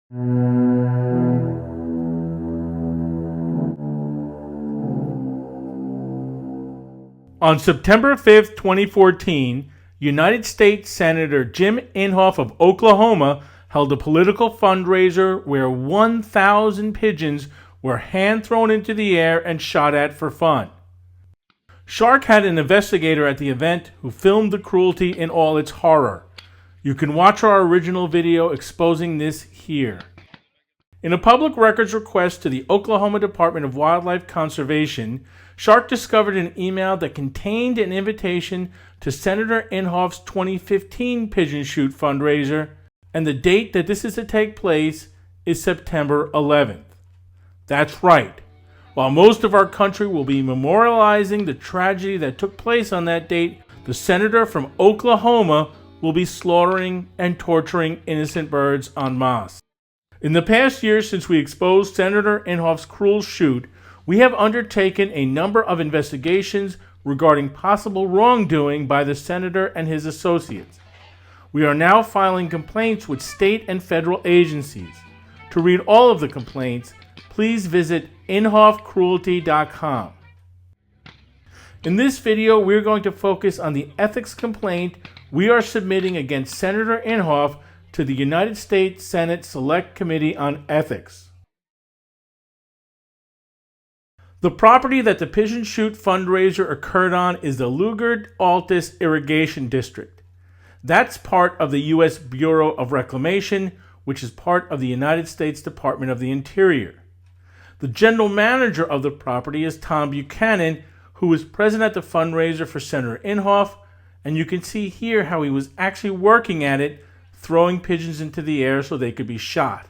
On September 5th, 2014, United States Senator Jim Inhofe of Oklahoma held a political fundraiser where 1,000 pigeons were hand-thrown into the air and shot at for fun. Shark had an investigator at the event who filmed the cruelty in all its horror. You can watch our original video exposing this here. In a public records request to the Oklahoma Department of Wildlife Conservation, Shark discovered an email that contained an invitation to Senator Inhofe's 2015 Pigeon Shoot fundraiser, and the date that this is to take place is September 11th. That's right. While most of our country will be memorializing the tragedy that took place on that date, the senator from Oklahoma will be slaughtering and torturing innocent birds en masse. In the past year since we exposed Senator Inhofe's cruel shoot, we have undertaken a number of investigations regarding possible wrongdoing by the senator and his associates. We are now filing complaints with state and federal agencies. To read all of the complaints, please visit inhofecruelty.com. In this video, we're going to focus on the ethics complaint we are submitting against Senator Inhofe to the United States Senate Select Committee on Ethics. The property that the Pigeon Shoot fundraiser occurred on is the Lugard-Altus Irrigation District. That's part of the U.S. Bureau of Reclamation, which is part of the United States Department of the Interior. The general manager of the property is Tom Buchanan, who was present at the fundraiser for Senator Inhofe, and you can see here how he was actually working at it, throwing pigeons into the air so they could be shot.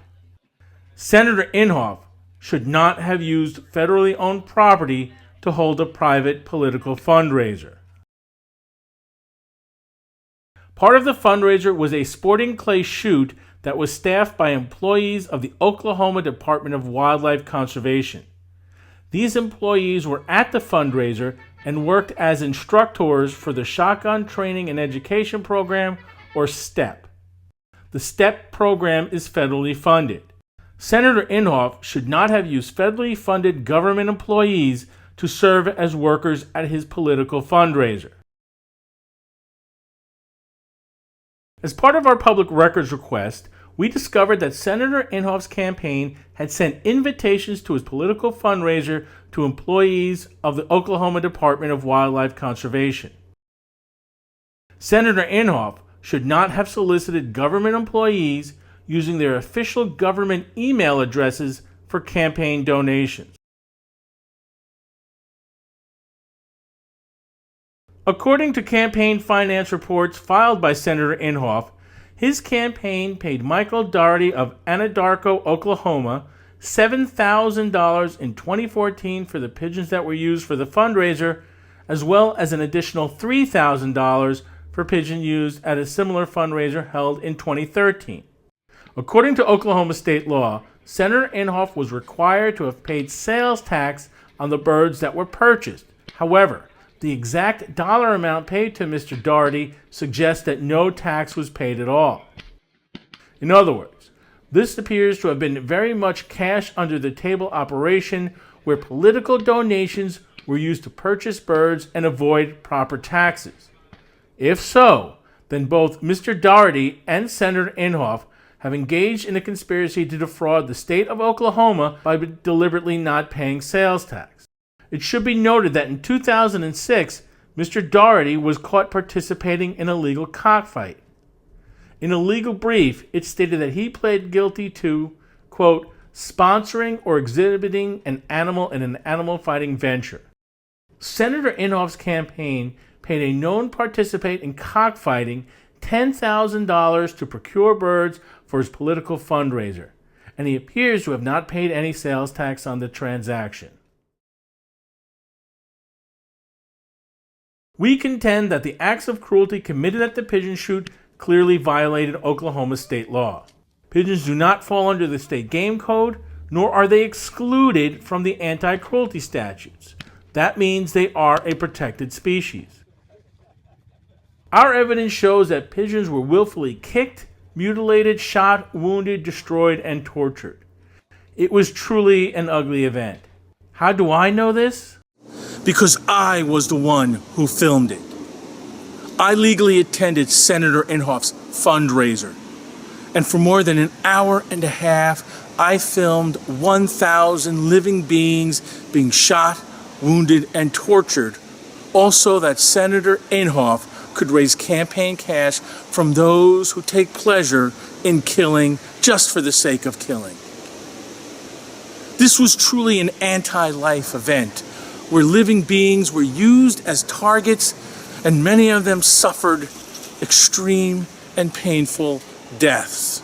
Senator Inhofe should not have used federally owned property to hold a private political fundraiser. Part of the fundraiser was a sporting clay shoot that was staffed by employees of the Oklahoma Department of Wildlife Conservation. These employees were at the fundraiser and worked as instructors for the Shotgun Training and Education Program, or STEP. The STEP program is federally funded. Senator Inhofe should not have used federally funded government employees to serve as workers at his political fundraiser. As part of our public records request, we discovered that Senator Inhofe's campaign had sent invitations to his political fundraiser to employees of the Oklahoma Department of Wildlife Conservation. Senator Inhofe should not have solicited government employees using their official government email addresses for campaign donations. According to campaign finance reports filed by Senator Inhofe, his campaign paid Michael Doherty of Anadarko, Oklahoma, $7,000 in 2014 for the pigeons that were used for the fundraiser, as well as an additional $3,000 for pigeons used at a similar fundraiser held in 2013. According to Oklahoma state law, Senator Inhofe was required to have paid sales tax on the birds that were purchased. However, the exact dollar amount paid to Mr. Doherty suggests that no tax was paid at all. In other words, this appears to have been very much cash under the table operation where political donations were used to purchase birds and avoid proper taxes. If so, then both Mr. Doherty and Senator Inhofe have engaged in a conspiracy to defraud the state of Oklahoma by deliberately not paying sales tax. It should be noted that in 2006, Mr. Doherty was caught participating in a legal cockfight. In a legal brief, it stated that he pled guilty to, quote, sponsoring or exhibiting an animal in an animal fighting venture. Senator Inhofe's campaign paid a known participant in cockfighting $10,000 to procure birds for his political fundraiser, and he appears to have not paid any sales tax on the transaction. We contend that the acts of cruelty committed at the pigeon shoot clearly violated Oklahoma state law. Pigeons do not fall under the state game code, nor are they excluded from the anti-cruelty statutes. That means they are a protected species. Our evidence shows that pigeons were willfully kicked, mutilated, shot, wounded, destroyed, and tortured. It was truly an ugly event. How do I know this? Because I was the one who filmed it. I legally attended Senator Inhofe's fundraiser, and for more than an hour and a half, I filmed 1,000 living beings being shot, wounded, and tortured, also that Senator Inhofe could raise campaign cash from those who take pleasure in killing just for the sake of killing. This was truly an anti-life event, where living beings were used as targets, and many of them suffered extreme and painful deaths.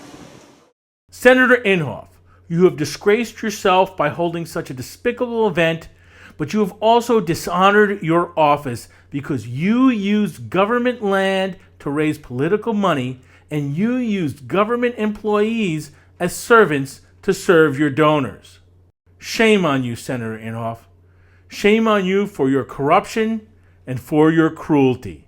Senator Inhofe, you have disgraced yourself by holding such a despicable event, but you have also dishonored your office because you used government land to raise political money, and you used government employees as servants to serve your donors. Shame on you, Senator Inhofe. Shame on you for your corruption and for your cruelty.